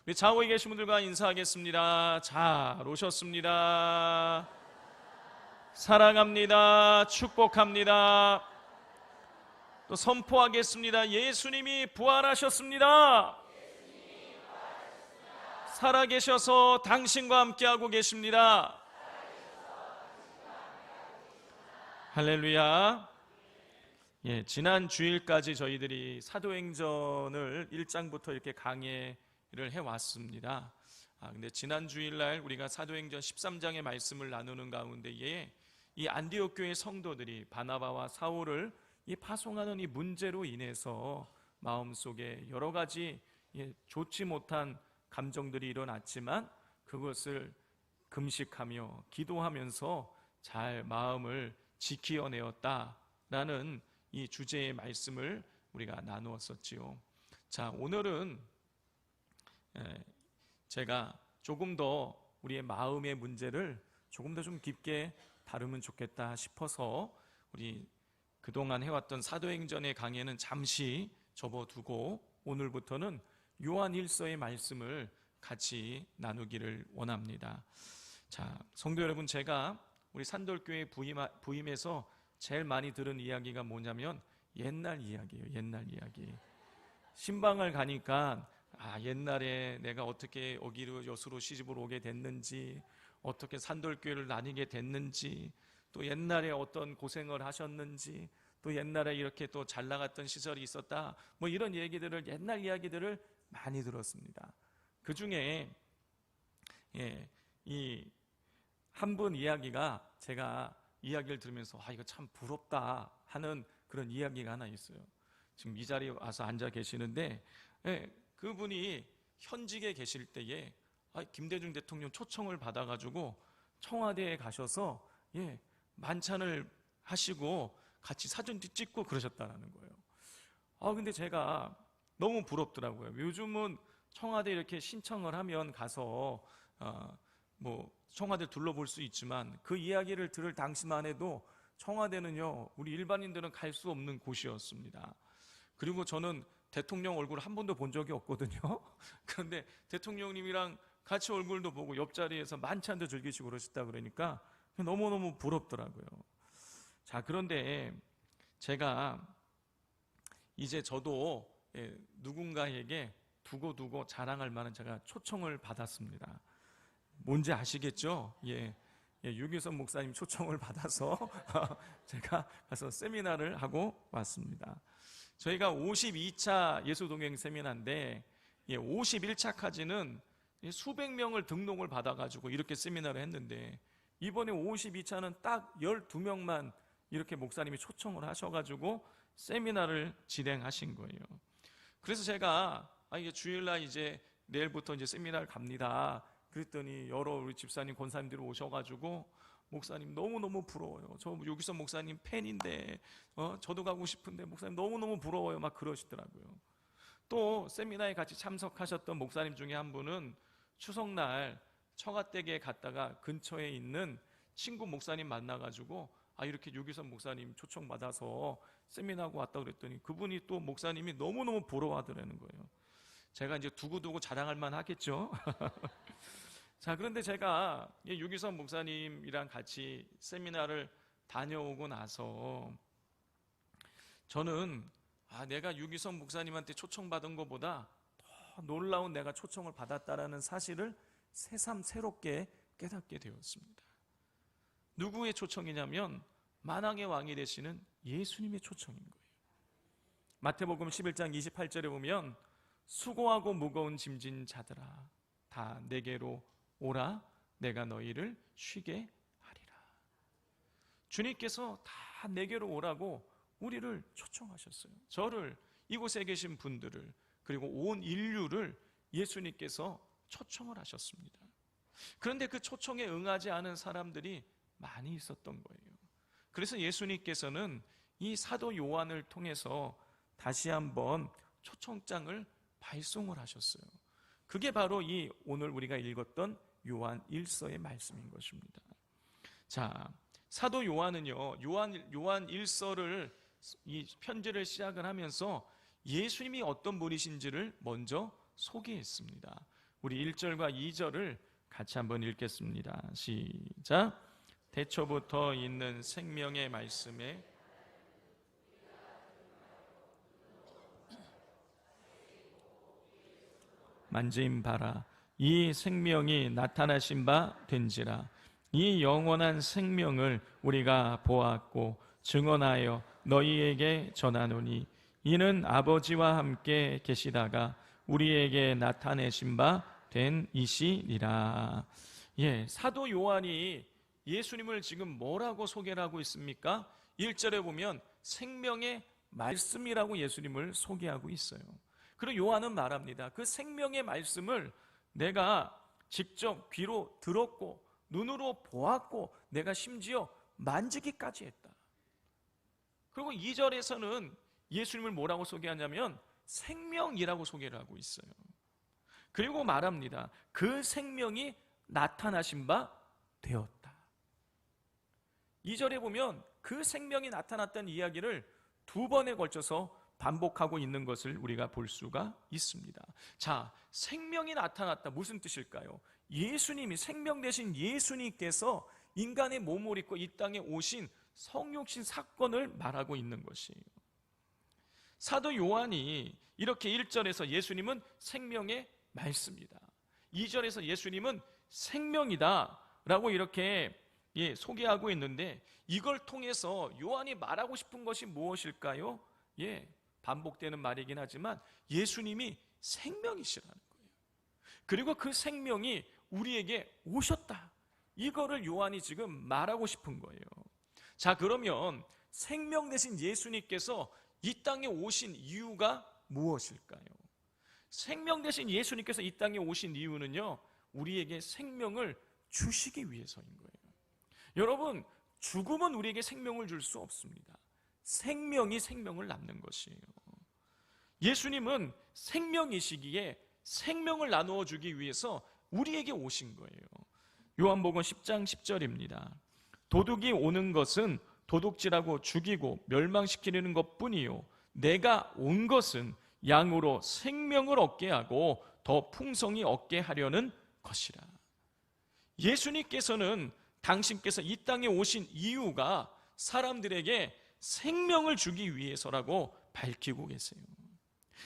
우리 좌우에 계신 분들과 인사하겠습니다. 잘 오셨습니다. 사랑합니다. 축복합니다. 또 선포하겠습니다. 예수님이 부활하셨습니다. 살아계셔서 당신과 함께하고 계십니다. 할렐루야. 지난 주일까지 저희들이 사도행전을 1장부터 이렇게 강의를 해왔습니다. 근데 지난 주일날 우리가 사도행전 13장의 말씀을 나누는 가운데에 이 안디옥 교회 성도들이 바나바와 사울을 이 파송하는 이 문제로 인해서 마음속에 여러 가지 좋지 못한 감정들이 일어났지만 그것을 금식하며 기도하면서 잘 마음을 지키어내었다라는 이 주제의 말씀을 우리가 나누었었지요. 자, 오늘은 제가 조금 더 우리의 마음의 문제를 조금 더 좀 깊게 다루면 좋겠다 싶어서 우리 그동안 해왔던 사도행전의 강의는 잠시 접어두고 오늘부터는 요한 1서의 말씀을 같이 나누기를 원합니다. 자, 성도 여러분, 제가 우리 산돌교회 부임해서 제일 많이 들은 이야기가 뭐냐면 옛날 이야기예요. 옛날 이야기. 신방을 가니까 옛날에 내가 어떻게 여기로 여수로 시집을 오게 됐는지, 어떻게 산돌교회를 다니게 됐는지, 또 옛날에 어떤 고생을 하셨는지, 또 옛날에 이렇게 또 잘 나갔던 시절이 있었다, 뭐 이런 얘기들을, 옛날 이야기들을 많이 들었습니다. 그 중에 이 한 분 이야기가 제가 이야기를 들으면서 이거 참 부럽다 하는 그런 이야기가 하나 있어요. 지금 이 자리에 와서 앉아 계시는데 그분이 현직에 계실 때에 김대중 대통령 초청을 받아가지고 청와대에 가셔서 만찬을 하시고 같이 사진도 찍고 그러셨다는 거예요. 근데 제가 너무 부럽더라고요. 요즘은 청와대 이렇게 신청을 하면 가서 뭐 청와대 둘러볼 수 있지만 그 이야기를 들을 당시만 해도 청와대는요, 우리 일반인들은 갈 수 없는 곳이었습니다. 그리고 저는 대통령 얼굴 한 번도 본 적이 없거든요. 그런데 대통령님이랑 같이 얼굴도 보고 옆자리에서 만찬도 즐기시고 그러셨다 그러니까 너무너무 부럽더라고요. 자, 그런데 제가 이제 저도 누군가에게 두고두고 자랑할 만한 제가 초청을 받았습니다. 뭔지 아시겠죠? 유기선 목사님 초청을 받아서 제가 가서 세미나를 하고 왔습니다. 저희가 52차 예수동행 세미나인데 51차까지는 수백 명을 등록을 받아가지고 이렇게 세미나를 했는데 이번에 52차는 딱 12명만 이렇게 목사님이 초청을 하셔가지고 세미나를 진행하신 거예요. 그래서 제가 이게 주일날 이제 내일부터 이제 세미나를 갑니다. 그랬더니 여러 우리 집사님, 권사님들이 오셔가지고 목사님 너무너무 부러워요. 저 유기선 목사님 팬인데 저도 가고 싶은데 목사님 너무너무 부러워요. 막 그러시더라고요. 또 세미나에 같이 참석하셨던 목사님 중에 한 분은 추석날 처가댁에 갔다가 근처에 있는 친구 목사님 만나가지고 이렇게 유기선 목사님 초청받아서 세미나하고 왔다 그랬더니 그분이 또 목사님이 너무너무 부러워하더라는 거예요. 제가 이제 두고두고 자랑할 만 하겠죠. 자, 그런데 제가 유기선 목사님이랑 같이 세미나를 다녀오고 나서 저는 내가 유기선 목사님한테 초청받은 것보다 더 놀라운 내가 초청을 받았다라는 사실을 새삼새롭게 깨닫게 되었습니다. 누구의 초청이냐면 만왕의 왕이 되시는 예수님의 초청인 거예요. 마태복음 11장 28절에 보면 수고하고 무거운 짐진 자들아 다 내게로 오라 내가 너희를 쉬게 하리라. 주님께서 다 내게로 오라고 우리를 초청하셨어요. 저를, 이곳에 계신 분들을, 그리고 온 인류를 예수님께서 초청을 하셨습니다. 그런데 그 초청에 응하지 않은 사람들이 많이 있었던 거예요. 그래서 예수님께서는 이 사도 요한을 통해서 다시 한번 초청장을 발송을 하셨어요. 그게 바로 이 오늘 우리가 읽었던 요한 1서의 말씀인 것입니다. 자, 사도 요한은요, 요한 1서를 이 편지를 시작을 하면서 예수님이 어떤 분이신지를 먼저 소개했습니다. 우리 1절과 2절을 같이 한번 읽겠습니다. 시작. 태초부터 있는 생명의 말씀에 만짐 바라. 이 생명이 나타나신 바 된지라. 이 영원한 생명을 우리가 보았고 증언하여 너희에게 전하노니 이는 아버지와 함께 계시다가 우리에게 나타내신 바 된 이시니라. 사도 요한이 예수님을 지금 뭐라고 소개를 하고 있습니까? 1절에 보면 생명의 말씀이라고 예수님을 소개하고 있어요. 그리고 요한은 말합니다. 그 생명의 말씀을 내가 직접 귀로 들었고 눈으로 보았고 내가 심지어 만지기까지 했다. 그리고 2절에서는 예수님을 뭐라고 소개하냐면 생명이라고 소개를 하고 있어요. 그리고 말합니다. 그 생명이 나타나신 바 되었다. 2절에 보면 그 생명이 나타났다는 이야기를 2번에 걸쳐서 반복하고 있는 것을 우리가 볼 수가 있습니다. 자, 생명이 나타났다. 무슨 뜻일까요? 예수님이, 생명 되신 예수님께서 인간의 몸을 입고 이 땅에 오신 성육신 사건을 말하고 있는 것이에요. 사도 요한이 이렇게 1절에서 예수님은 생명의 말씀이다, 2절에서 예수님은 생명이다 라고 이렇게 소개하고 있는데, 이걸 통해서 요한이 말하고 싶은 것이 무엇일까요? 반복되는 말이긴 하지만 예수님이 생명이시라는 거예요. 그리고 그 생명이 우리에게 오셨다, 이거를 요한이 지금 말하고 싶은 거예요. 자, 그러면 생명 되신 예수님께서 이 땅에 오신 이유가 무엇일까요? 생명 되신 예수님께서 이 땅에 오신 이유는요, 우리에게 생명을 주시기 위해서인 거예요. 여러분, 죽음은 우리에게 생명을 줄 수 없습니다. 생명이 생명을 낳는 것이에요. 예수님은 생명이시기에 생명을 나누어 주기 위해서 우리에게 오신 거예요. 요한복음 10장 10절입니다. 도둑이 오는 것은 도둑질하고 죽이고 멸망시키는 것뿐이요, 내가 온 것은 양으로 생명을 얻게 하고 더 풍성히 얻게 하려는 것이라. 예수님께서는 당신께서 이 땅에 오신 이유가 사람들에게 생명을 주기 위해서라고 밝히고 계세요.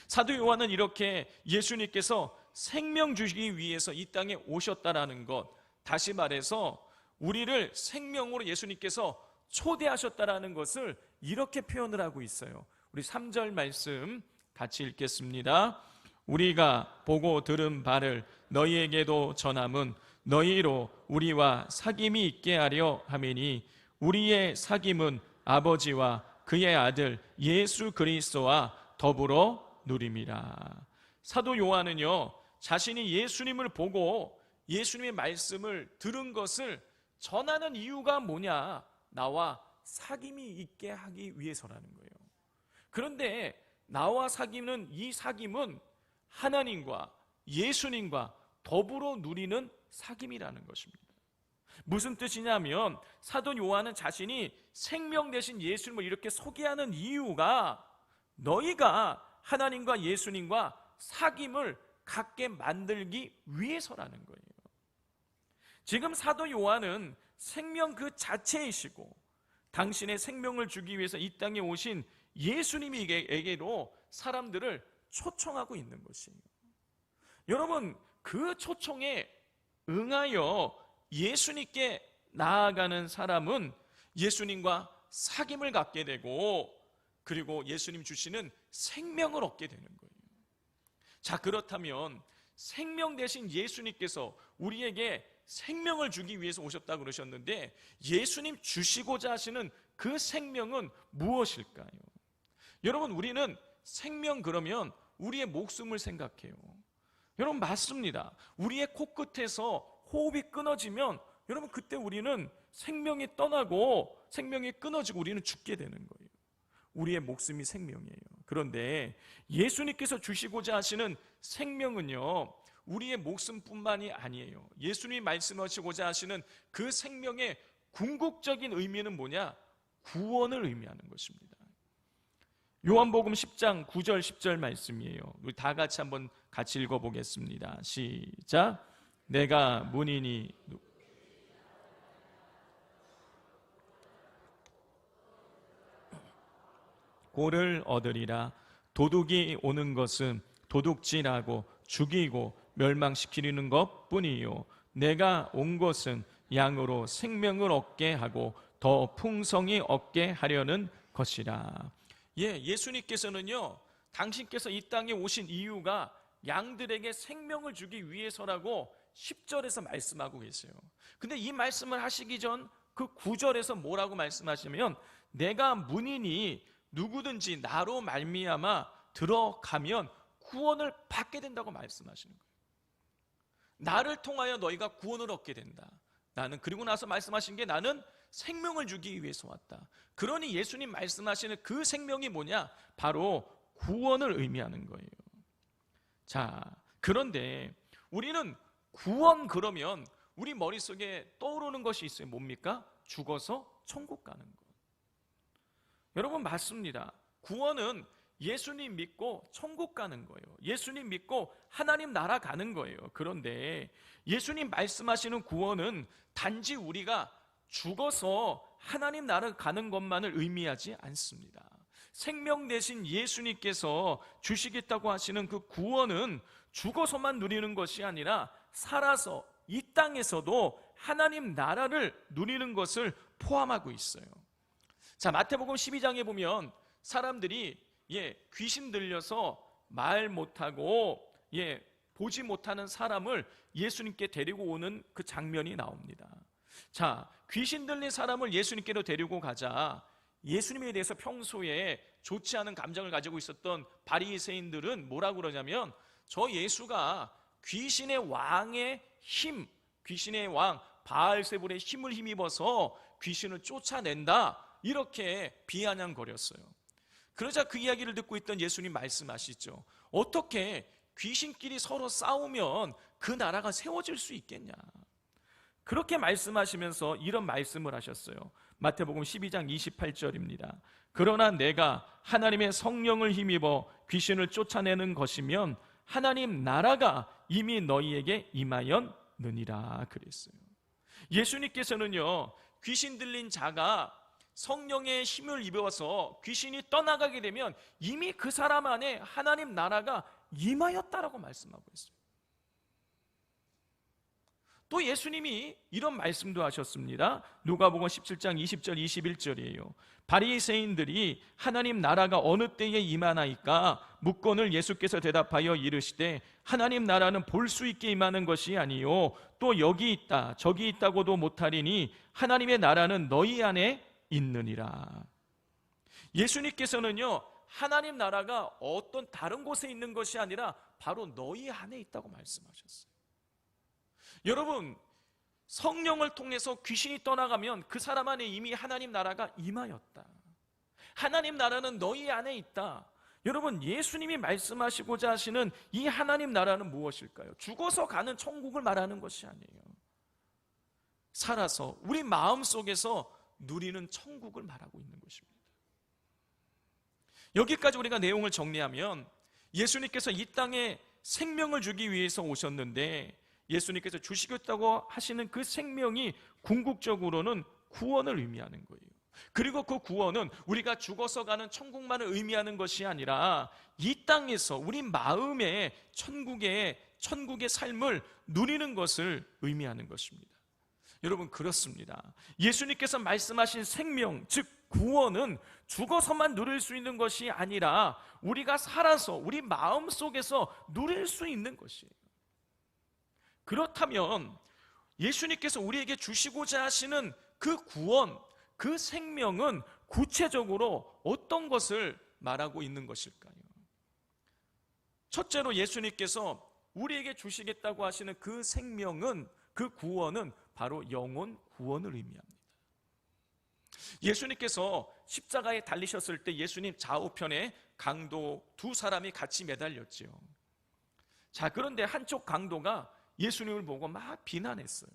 사도 요한은 이렇게 예수님께서 생명 주시기 위해서 이 땅에 오셨다라는 것, 다시 말해서 우리를 생명으로 예수님께서 초대하셨다라는 것을 이렇게 표현을 하고 있어요. 우리 3절 말씀 같이 읽겠습니다. 우리가 보고 들은 바를 너희에게도 전함은 너희로 우리와 사귐이 있게 하려 함이니 우리의 사귐은 아버지와 그의 아들 예수 그리스도와 더불어 누림이라. 사도 요한은요, 자신이 예수님을 보고 예수님의 말씀을 들은 것을 전하는 이유가 뭐냐? 나와 사귐이 있게 하기 위해서라는 거예요. 그런데 나와 사귐은, 이 사귐은 하나님과 예수님과 더불어 누리는 사귐이라는 것입니다. 무슨 뜻이냐면, 사도 요한은 자신이 생명 되신 예수님을 이렇게 소개하는 이유가 너희가 하나님과 예수님과 사귐을 갖게 만들기 위해서라는 거예요. 지금 사도 요한은 생명 그 자체이시고 당신의 생명을 주기 위해서 이 땅에 오신 예수님에게로 사람들을 초청하고 있는 것이에요. 여러분, 그 초청에 응하여 예수님께 나아가는 사람은 예수님과 사귐을 갖게 되고, 그리고 예수님 주시는 생명을 얻게 되는 거예요. 자, 그렇다면 생명 되신 예수님께서 우리에게 생명을 주기 위해서 오셨다고 그러셨는데, 예수님 주시고자 하시는 그 생명은 무엇일까요? 여러분, 우리는 생명 그러면 우리의 목숨을 생각해요. 여러분, 맞습니다. 우리의 코끝에서 호흡이 끊어지면 여러분, 그때 우리는 생명이 떠나고 생명이 끊어지고 우리는 죽게 되는 거예요. 우리의 목숨이 생명이에요. 그런데 예수님께서 주시고자 하시는 생명은요, 우리의 목숨뿐만이 아니에요. 예수님이 말씀하시고자 하시는 그 생명의 궁극적인 의미는 뭐냐? 구원을 의미하는 것입니다. 요한복음 10장 9절 10절 말씀이에요. 우리 다 같이 한번 같이 읽어보겠습니다. 시작. 내가 문이니 고를 얻으리라. 도둑이 오는 것은 도둑질하고 죽이고 멸망시키는 것뿐이요 내가 온 것은 양으로 생명을 얻게 하고 더 풍성히 얻게 하려는 것이라. 예수님께서는요, 당신께서 이 땅에 오신 이유가 양들에게 생명을 주기 위해서라고 10절에서 말씀하고 계세요. 근데 이 말씀을 하시기 전 그 9절에서 뭐라고 말씀하시면, 내가 문이니 누구든지 나로 말미암아 들어가면 구원을 받게 된다고 말씀하시는 거예요. 나를 통하여 너희가 구원을 얻게 된다. 나는, 그리고 나서 말씀하신 게, 나는 생명을 주기 위해서 왔다. 그러니 예수님 말씀하시는 그 생명이 뭐냐? 바로 구원을 의미하는 거예요. 자, 그런데 우리는 구원 그러면 우리 머릿속에 떠오르는 것이 있어요. 뭡니까? 죽어서 천국 가는 것. 여러분, 맞습니다. 구원은 예수님 믿고 천국 가는 거예요. 예수님 믿고 하나님 나라 가는 거예요. 그런데 예수님 말씀하시는 구원은 단지 우리가 죽어서 하나님 나라 가는 것만을 의미하지 않습니다. 생명 대신 예수님께서 주시겠다고 하시는 그 구원은 죽어서만 누리는 것이 아니라 살아서 이 땅에서도 하나님 나라를 누리는 것을 포함하고 있어요. 자, 마태복음 12장에 보면 사람들이 귀신 들려서 말 못하고 보지 못하는 사람을 예수님께 데리고 오는 그 장면이 나옵니다. 자, 귀신 들린 사람을 예수님께로 데리고 가자 예수님에 대해서 평소에 좋지 않은 감정을 가지고 있었던 바리새인들은 뭐라고 그러냐면, 저 예수가 귀신의 왕의 힘, 귀신의 왕 바알세불의 힘을 힘입어서 귀신을 쫓아낸다, 이렇게 비아냥거렸어요. 그러자 그 이야기를 듣고 있던 예수님 말씀하시죠. 어떻게 귀신끼리 서로 싸우면 그 나라가 세워질 수 있겠냐. 그렇게 말씀하시면서 이런 말씀을 하셨어요. 마태복음 12장 28절입니다. 그러나 내가 하나님의 성령을 힘입어 귀신을 쫓아내는 것이면 하나님 나라가 이미 너희에게 임하였느니라 그랬어요. 예수님께서는요, 귀신 들린 자가 성령의 힘을 입어서 귀신이 떠나가게 되면 이미 그 사람 안에 하나님 나라가 임하였다라고 말씀하고 있어요. 또 예수님이 이런 말씀도 하셨습니다. 누가복음 17장 20절 21절이에요. 바리새인들이 하나님 나라가 어느 때에 임하나이까 묻거늘 예수께서 대답하여 이르시되 하나님 나라는 볼 수 있게 임하는 것이 아니요 또 여기 있다 저기 있다고도 못하리니 하나님의 나라는 너희 안에 있느니라. 예수님께서는요, 하나님 나라가 어떤 다른 곳에 있는 것이 아니라 바로 너희 안에 있다고 말씀하셨어요. 여러분, 성령을 통해서 귀신이 떠나가면 그 사람 안에 이미 하나님 나라가 임하였다. 하나님 나라는 너희 안에 있다. 여러분, 예수님이 말씀하시고자 하시는 이 하나님 나라는 무엇일까요? 죽어서 가는 천국을 말하는 것이 아니에요. 살아서 우리 마음속에서 누리는 천국을 말하고 있는 것입니다. 여기까지 우리가 내용을 정리하면, 예수님께서 이 땅에 생명을 주기 위해서 오셨는데 예수님께서 주시겠다고 하시는 그 생명이 궁극적으로는 구원을 의미하는 거예요. 그리고 그 구원은 우리가 죽어서 가는 천국만을 의미하는 것이 아니라 이 땅에서 우리 마음의 천국의 삶을 누리는 것을 의미하는 것입니다. 여러분, 그렇습니다. 예수님께서 말씀하신 생명, 즉 구원은 죽어서만 누릴 수 있는 것이 아니라 우리가 살아서 우리 마음속에서 누릴 수 있는 것이에요. 그렇다면 예수님께서 우리에게 주시고자 하시는 그 구원, 그 생명은 구체적으로 어떤 것을 말하고 있는 것일까요? 첫째로 예수님께서 우리에게 주시겠다고 하시는 그 생명은, 그 구원은 바로 영혼 구원을 의미합니다. 예수님께서 십자가에 달리셨을 때 예수님 좌우편에 강도 두 사람이 같이 매달렸지요. 자, 그런데 한쪽 강도가 예수님을 보고 막 비난했어요.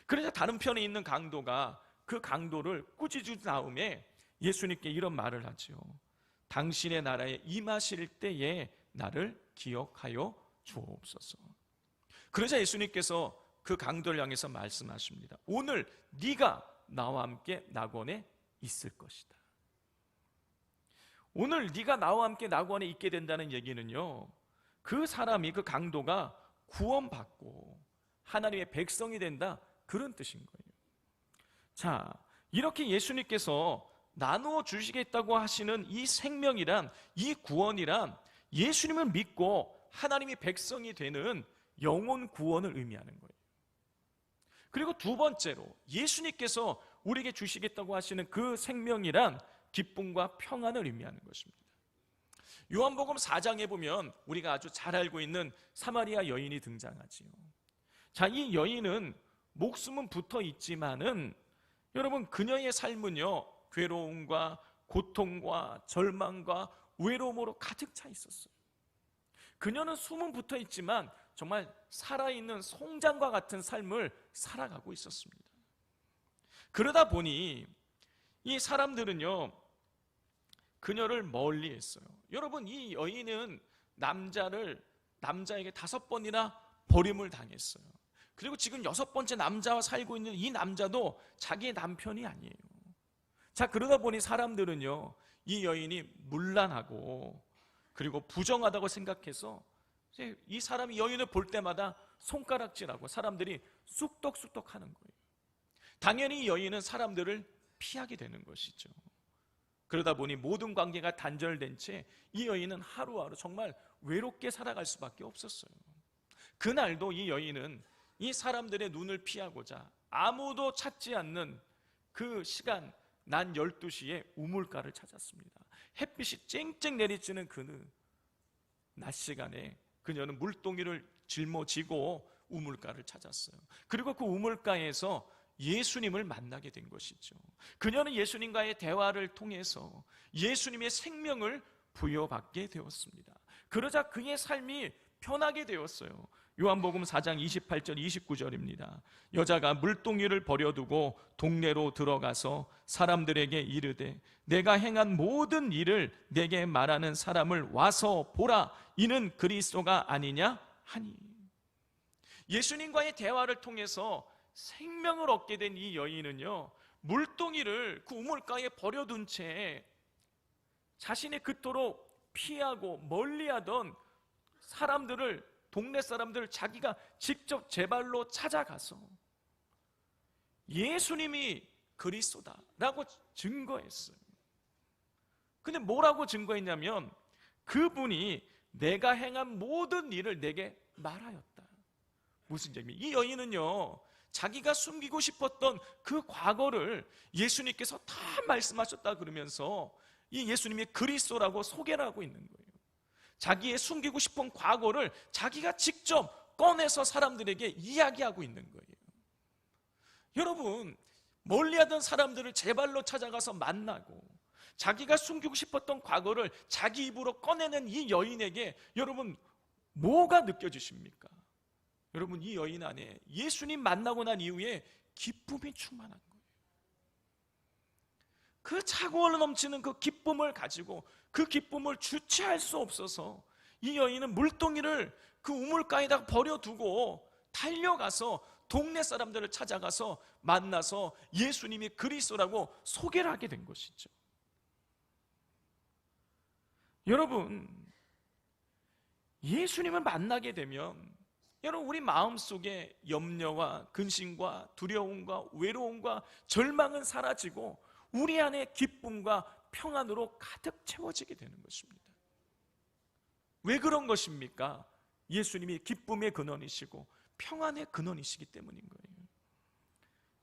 그래서 다른 편에 있는 강도가 그 강도를 꾸짖은 다음에 예수님께 이런 말을 하죠. 당신의 나라에 임하실 때에 나를 기억하여 주옵소서. 그러자 예수님께서 그 강도를 향해서 말씀하십니다. 오늘 네가 나와 함께 낙원에 있을 것이다. 오늘 네가 나와 함께 낙원에 있게 된다는 얘기는요, 그 사람이, 그 강도가 구원받고 하나님의 백성이 된다, 그런 뜻인 거예요. 자, 이렇게 예수님께서 나누어 주시겠다고 하시는 이 생명이란, 이 구원이란 예수님을 믿고 하나님의 백성이 되는 영혼 구원을 의미하는 거예요. 그리고 두 번째로 예수님께서 우리에게 주시겠다고 하시는 그 생명이란 기쁨과 평안을 의미하는 것입니다. 요한복음 4장에 보면 우리가 아주 잘 알고 있는 사마리아 여인이 등장하지요. 자, 이 여인은 목숨은 붙어 있지만은 여러분, 그녀의 삶은요, 괴로움과 고통과 절망과 외로움으로 가득 차 있었어요. 그녀는 숨은 붙어 있지만 정말 살아있는 송장과 같은 삶을 살아가고 있었습니다. 그러다 보니 이 사람들은요, 그녀를 멀리했어요. 여러분, 이 여인은 남자에게 5번이나 버림을 당했어요. 그리고 지금 6번째 남자와 살고 있는 이 남자도 자기의 남편이 아니에요. 자, 그러다 보니 사람들은요, 이 여인이 문란하고 그리고 부정하다고 생각해서 이 사람이 여인을 볼 때마다 손가락질하고 사람들이 쑥덕쑥덕 하는 거예요. 당연히 이 여인은 사람들을 피하게 되는 것이죠. 그러다 보니 모든 관계가 단절된 채 이 여인은 하루하루 정말 외롭게 살아갈 수밖에 없었어요. 그날도 이 여인은 이 사람들의 눈을 피하고자 아무도 찾지 않는 그 시간, 낮 12시에 우물가를 찾았습니다. 햇빛이 쨍쨍 내리쬐는 그 낮 시간에 그녀는 물동이를 짊어지고 우물가를 찾았어요. 그리고 그 우물가에서 예수님을 만나게 된 것이죠. 그녀는 예수님과의 대화를 통해서 예수님의 생명을 부여받게 되었습니다. 그러자 그의 삶이 편하게 되었어요. 요한복음 4장 28절 29절입니다. 여자가 물동이를 버려두고 동네로 들어가서 사람들에게 이르되 내가 행한 모든 일을 내게 말하는 사람을 와서 보라, 이는 그리스도가 아니냐 하니. 예수님과의 대화를 통해서 생명을 얻게 된 이 여인은요, 물동이를 그 우물가에 버려둔 채 자신이 그토록 피하고 멀리하던 사람들을, 동네 사람들을 자기가 직접 제 발로 찾아가서 예수님이 그리스도다라고 증거했어요. 근데 뭐라고 증거했냐면 그분이 내가 행한 모든 일을 내게 말하였다. 무슨 얘기입니까? 이 여인은요, 자기가 숨기고 싶었던 그 과거를 예수님께서 다 말씀하셨다 그러면서 이 예수님이 그리스도라고 소개를 하고 있는 거예요. 자기의 숨기고 싶은 과거를 자기가 직접 꺼내서 사람들에게 이야기하고 있는 거예요. 여러분, 멀리하던 사람들을 제 발로 찾아가서 만나고 자기가 숨기고 싶었던 과거를 자기 입으로 꺼내는 이 여인에게 여러분 뭐가 느껴지십니까? 여러분, 이 여인 안에 예수님 만나고 난 이후에 기쁨이 충만한 거예요. 그 차고 넘치는 그 기쁨을 가지고 그 기쁨을 주체할 수 없어서 이 여인은 물동이를 그 우물가에다가 버려두고 달려가서 동네 사람들을 찾아가서 만나서 예수님이 그리스도라고 소개를 하게 된 것이죠. 여러분, 예수님을 만나게 되면 여러분, 우리 마음속에 염려와 근심과 두려움과 외로움과 절망은 사라지고 우리 안에 기쁨과 평안으로 가득 채워지게 되는 것입니다. 왜 그런 것입니까? 예수님이 기쁨의 근원이시고 평안의 근원이시기 때문인 거예요.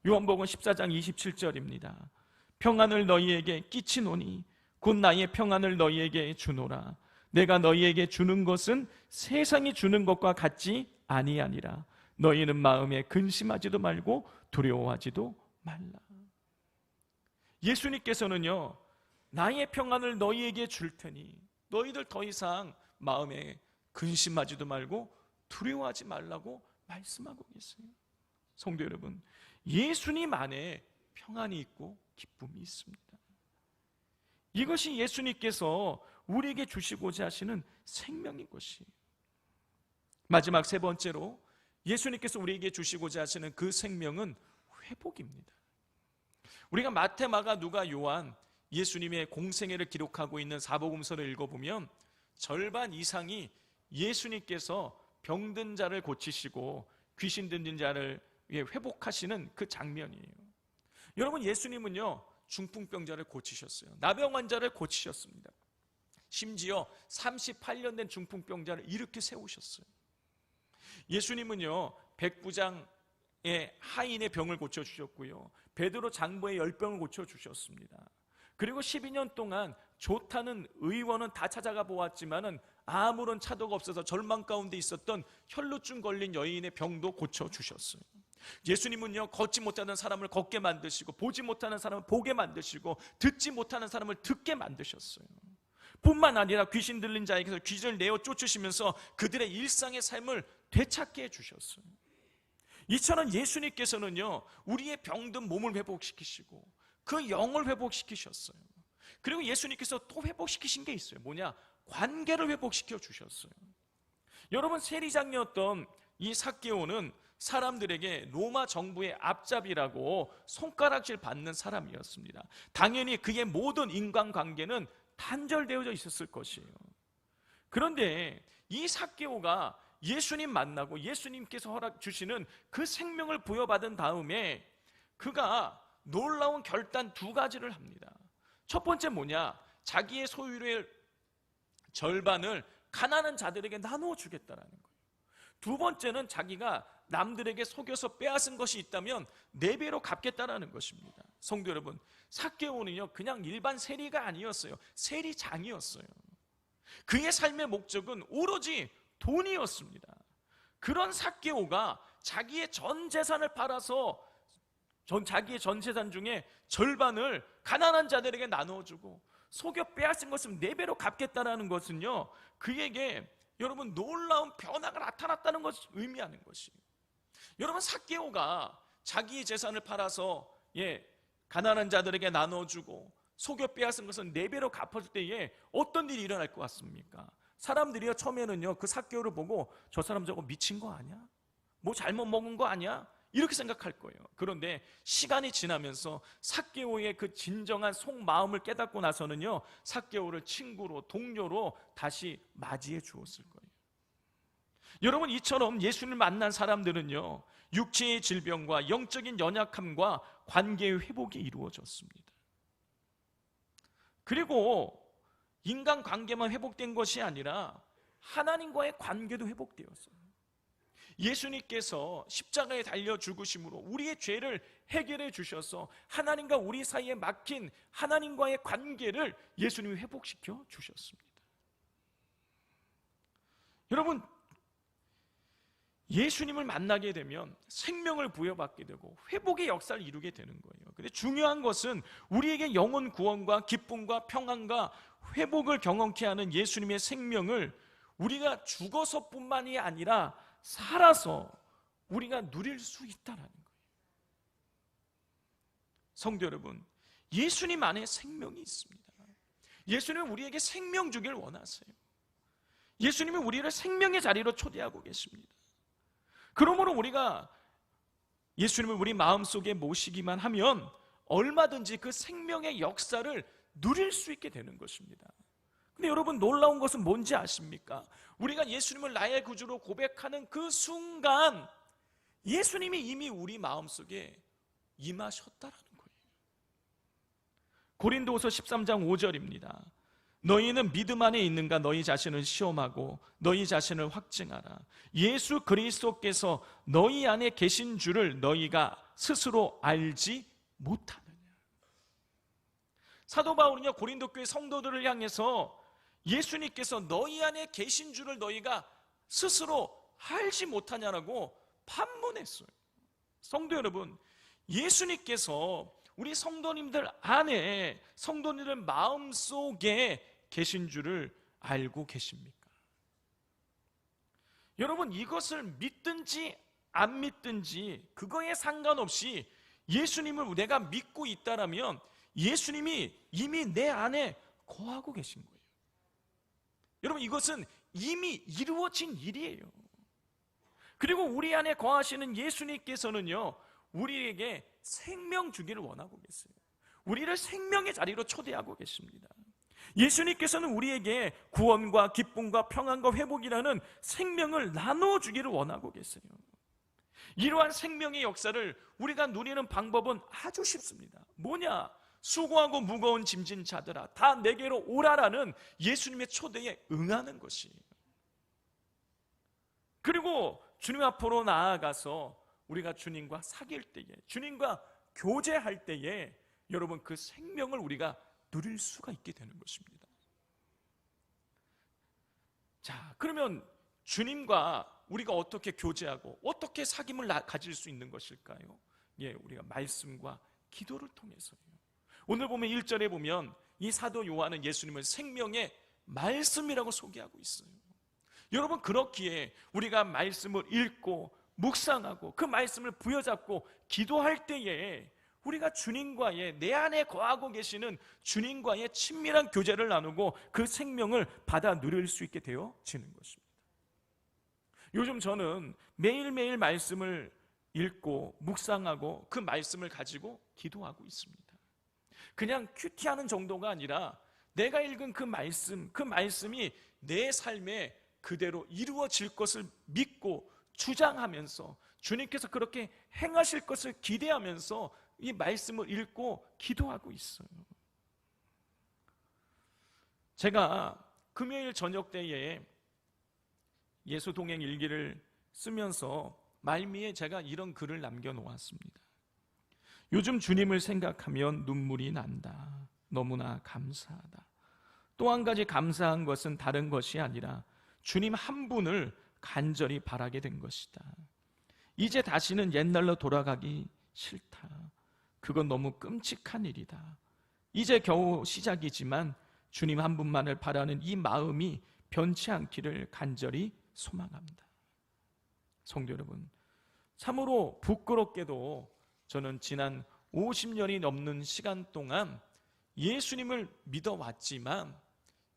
요한복음 14장 27절입니다. 평안을 너희에게 끼치노니 곧 나의 평안을 너희에게 주노라. 내가 너희에게 주는 것은 세상이 주는 것과 같지 아니하니라. 너희는 마음에 근심하지도 말고 두려워하지도 말라. 예수님께서는요, 나의 평안을 너희에게 줄 테니 너희들 더 이상 마음에 근심하지도 말고 두려워하지 말라고 말씀하고 계세요. 성도 여러분, 예수님 안에 평안이 있고 기쁨이 있습니다. 이것이 예수님께서 우리에게 주시고자 하시는 생명인 것이. 마지막 세 번째로 예수님께서 우리에게 주시고자 하시는 그 생명은 회복입니다. 우리가 마태, 마가, 누가, 요한 예수님의 공생애를 기록하고 있는 사복음서를 읽어보면 절반 이상이 예수님께서 병든 자를 고치시고 귀신 들린 자를 회복하시는 그 장면이에요. 여러분, 예수님은요 중풍병자를 고치셨어요. 나병 환자를 고치셨습니다. 심지어 38년 된 중풍병자를 이렇게 세우셨어요. 예수님은요 백부장의 하인의 병을 고쳐주셨고요, 베드로 장부의 열병을 고쳐주셨습니다. 그리고 12년 동안 좋다는 의원은 다 찾아가 보았지만은 아무런 차도가 없어서 절망 가운데 있었던 혈루증 걸린 여인의 병도 고쳐주셨어요. 예수님은요 걷지 못하는 사람을 걷게 만드시고, 보지 못하는 사람을 보게 만드시고, 듣지 못하는 사람을 듣게 만드셨어요. 뿐만 아니라 귀신 들린 자에게서 귀신을 내어 쫓으시면서 그들의 일상의 삶을 되찾게 해주셨어요. 이처럼 예수님께서는요 우리의 병든 몸을 회복시키시고 그 영을 회복시키셨어요. 그리고 예수님께서 또 회복시키신 게 있어요. 뭐냐? 관계를 회복시켜 주셨어요. 여러분, 세리장이었던 이 삭개오는 사람들에게 로마 정부의 앞잡이라고 손가락질 받는 사람이었습니다. 당연히 그의 모든 인간관계는 단절되어져 있었을 것이에요. 그런데 이 삭개오가 예수님 만나고 예수님께서 허락 주시는 그 생명을 부여받은 다음에 그가 놀라운 결단 두 가지를 합니다. 첫 번째 뭐냐? 자기의 소유의 절반을 가난한 자들에게 나누어 주겠다라는 거예요. 두 번째는 자기가 남들에게 속여서 빼앗은 것이 있다면 4배로 갚겠다라는 것입니다. 성도 여러분, 삭개오는요 그냥 일반 세리가 아니었어요. 세리장이었어요. 그의 삶의 목적은 오로지 돈이었습니다. 그런 삭개오가 자기의 전 재산을 팔아서 자기의 전 재산 중에 절반을 가난한 자들에게 나누어주고 속여 빼앗은 것을 4배로 갚겠다라는 것은요 그에게 여러분 놀라운 변화가 나타났다는 것을 의미하는 것이에요. 여러분, 삭개오가 자기의 재산을 팔아서 가난한 자들에게 나눠주고 속여 빼앗은 것은 4배로 갚아줄 때에 어떤 일이 일어날 것 같습니까? 사람들이요 처음에는요 그 삭개오를 보고 저 사람 저거 미친 거 아니야? 뭐 잘못 먹은 거 아니야? 이렇게 생각할 거예요. 그런데 시간이 지나면서 삭개오의 그 진정한 속마음을 깨닫고 나서는요 삭개오를 친구로, 동료로 다시 맞이해 주었을 거예요. 여러분, 이처럼 예수님을 만난 사람들은요 육체의 질병과 영적인 연약함과 관계의 회복이 이루어졌습니다. 그리고 인간관계만 회복된 것이 아니라 하나님과의 관계도 회복되었어요. 예수님께서 십자가에 달려 죽으심으로 우리의 죄를 해결해 주셔서 하나님과 우리 사이에 막힌 하나님과의 관계를 예수님이 회복시켜 주셨습니다. 여러분, 예수님을 만나게 되면 생명을 부여받게 되고 회복의 역사를 이루게 되는 거예요. 근데 중요한 것은 우리에게 영혼 구원과 기쁨과 평안과 회복을 경험케 하는 예수님의 생명을 우리가 죽어서뿐만이 아니라 살아서 우리가 누릴 수 있다는 거예요. 성도 여러분, 예수님 안에 생명이 있습니다. 예수님은 우리에게 생명 주길 원하세요. 예수님은 우리를 생명의 자리로 초대하고 계십니다. 그러므로 우리가 예수님을 우리 마음속에 모시기만 하면 얼마든지 그 생명의 역사를 누릴 수 있게 되는 것입니다. 근데 여러분, 놀라운 것은 뭔지 아십니까? 우리가 예수님을 나의 구주로 고백하는 그 순간 예수님이 이미 우리 마음속에 임하셨다라는 거예요. 고린도후서 13장 5절입니다. 너희는 믿음 안에 있는가 너희 자신을 시험하고 너희 자신을 확증하라. 예수 그리스도께서 너희 안에 계신 줄을 너희가 스스로 알지 못하느냐. 사도 바울은요 고린도 교회 성도들을 향해서 예수님께서 너희 안에 계신 줄을 너희가 스스로 알지 못하냐라고 반문했어요. 성도 여러분, 예수님께서 우리 성도님들 안에, 성도님들 마음속에 계신 줄을 알고 계십니까? 여러분, 이것을 믿든지 안 믿든지 그거에 상관없이 예수님을 내가 믿고 있다라면 예수님이 이미 내 안에 거하고 계신 거예요. 여러분, 이것은 이미 이루어진 일이에요. 그리고 우리 안에 거하시는 예수님께서는요, 우리에게 생명 주기를 원하고 계세요. 우리를 생명의 자리로 초대하고 계십니다. 예수님께서는 우리에게 구원과 기쁨과 평안과 회복이라는 생명을 나눠주기를 원하고 계세요. 이러한 생명의 역사를 우리가 누리는 방법은 아주 쉽습니다. 뭐냐? 수고하고 무거운 짐진 자들아, 다 내게로 오라라는 예수님의 초대에 응하는 것이에요. 그리고 주님 앞으로 나아가서 우리가 주님과 사귈 때에, 주님과 교제할 때에 여러분, 그 생명을 우리가 누릴 수가 있게 되는 것입니다. 자, 그러면 주님과 우리가 어떻게 교제하고 어떻게 사귐을 가질 수 있는 것일까요? 예, 우리가 말씀과 기도를 통해서요. 오늘 보면 1절에 보면 이 사도 요한은 예수님을 생명의 말씀이라고 소개하고 있어요. 여러분, 그렇기에 우리가 말씀을 읽고 묵상하고 그 말씀을 부여잡고 기도할 때에 우리가 주님과의, 내 안에 거하고 계시는 주님과의 친밀한 교제를 나누고 그 생명을 받아 누릴 수 있게 되어지는 것입니다. 요즘 저는 매일매일 말씀을 읽고 묵상하고 그 말씀을 가지고 기도하고 있습니다. 그냥 큐티하는 정도가 아니라 내가 읽은 그 말씀이 내 삶에 그대로 이루어질 것을 믿고 주장하면서 주님께서 그렇게 행하실 것을 기대하면서 이 말씀을 읽고 기도하고 있어요. 제가 금요일 저녁 때에 예수동행 일기를 쓰면서 말미에 제가 이런 글을 남겨놓았습니다. 요즘 주님을 생각하면 눈물이 난다. 너무나 감사하다. 또 한 가지 감사한 것은 다른 것이 아니라 주님 한 분을 간절히 바라게 된 것이다. 이제 다시는 옛날로 돌아가기 싫다. 그건 너무 끔찍한 일이다. 이제 겨우 시작이지만 주님 한 분만을 바라는 이 마음이 변치 않기를 간절히 소망합니다. 성도 여러분, 참으로 부끄럽게도 저는 지난 50년이 넘는 시간 동안 예수님을 믿어왔지만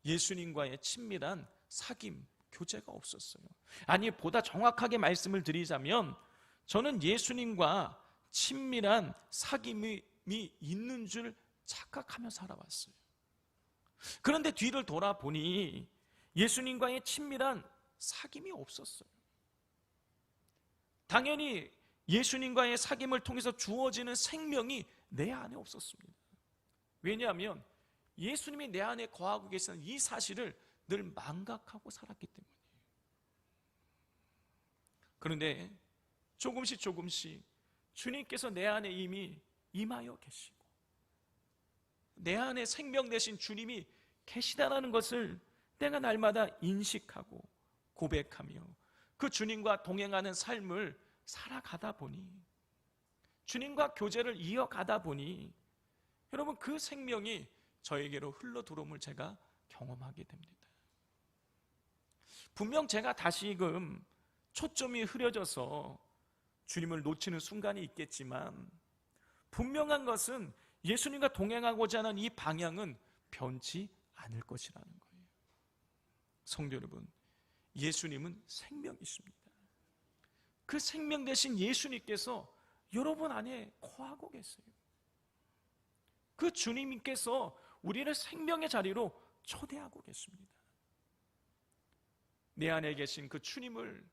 예수님과의 친밀한 사귐, 교제가 없었어요. 아니, 보다 정확하게 말씀을 드리자면 저는 예수님과 친밀한 사귐이 있는 줄 착각하며 살아왔어요. 그런데 뒤를 돌아보니 예수님과의 친밀한 사귐이 없었어요. 당연히 예수님과의 사귐을 통해서 주어지는 생명이 내 안에 없었습니다. 왜냐하면 예수님이 내 안에 거하고 계시는 이 사실을 늘 망각하고 살았기 때문이에요. 그런데 조금씩 주님께서 내 안에 이미 임하여 계시고 내 안에 생명 되신 주님이 계시다라는 것을 내가 날마다 인식하고 고백하며 그 주님과 동행하는 삶을 살아가다 보니, 주님과 교제를 이어가다 보니 여러분, 그 생명이 저에게로 흘러 들어옴을 제가 경험하게 됩니다. 분명 제가 다시금 초점이 흐려져서 주님을 놓치는 순간이 있겠지만 분명한 것은 예수님과 동행하고자 하는 이 방향은 변치 않을 것이라는 거예요. 성도 여러분, 예수님은 생명이십니다. 그 생명 되신 예수님께서 여러분 안에 거하고 계세요. 그 주님께서 우리를 생명의 자리로 초대하고 계십니다. 내 안에 계신 그 주님을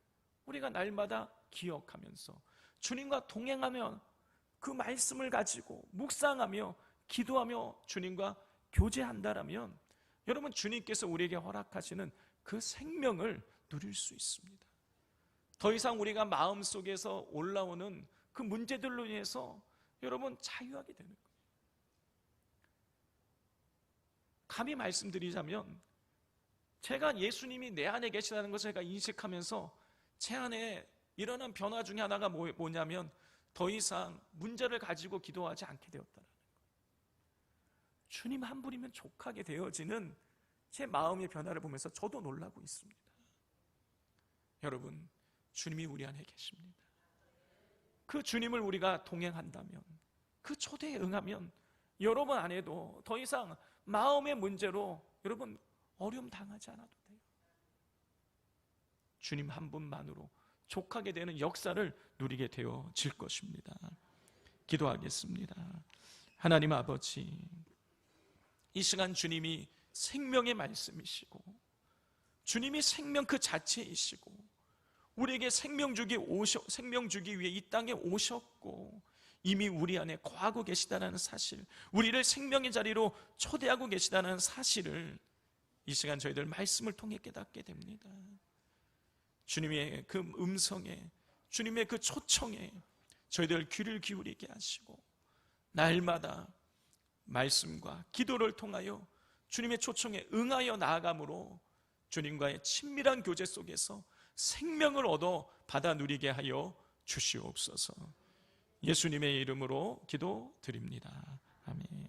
우리가 날마다 기억하면서 주님과 동행하며 그 말씀을 가지고 묵상하며 기도하며 주님과 교제한다라면 여러분, 주님께서 우리에게 허락하시는 그 생명을 누릴 수 있습니다. 더 이상 우리가 마음속에서 올라오는 그 문제들로 인해서 여러분 자유하게 되는 거예요. 감히 말씀드리자면 제가 예수님이 내 안에 계시다는 것을 제가 인식하면서 제 안에 일어난 변화 중에 하나가 뭐냐면 더 이상 문제를 가지고 기도하지 않게 되었다는 거예요. 주님 한 분이면 족하게 되어지는 제 마음의 변화를 보면서 저도 놀라고 있습니다. 여러분, 주님이 우리 안에 계십니다. 그 주님을 우리가 동행한다면, 그 초대에 응하면 여러분 안에도 더 이상 마음의 문제로 여러분 어려움 당하지 않아도 돼요. 주님 한 분만으로 족하게 되는 역사를 누리게 되어질 것입니다. 기도하겠습니다. 하나님 아버지, 이 시간 주님이 생명의 말씀이시고 주님이 생명 그 자체이시고 우리에게 생명 주기 위해 이 땅에 오셨고 이미 우리 안에 거하고 계시다는 사실, 우리를 생명의 자리로 초대하고 계시다는 사실을 이 시간 저희들 말씀을 통해 깨닫게 됩니다. 주님의 그 음성에, 주님의 그 초청에 저희들 귀를 기울이게 하시고 날마다 말씀과 기도를 통하여 주님의 초청에 응하여 나아감으로 주님과의 친밀한 교제 속에서 생명을 얻어 받아 누리게 하여 주시옵소서. 예수님의 이름으로 기도드립니다. 아멘.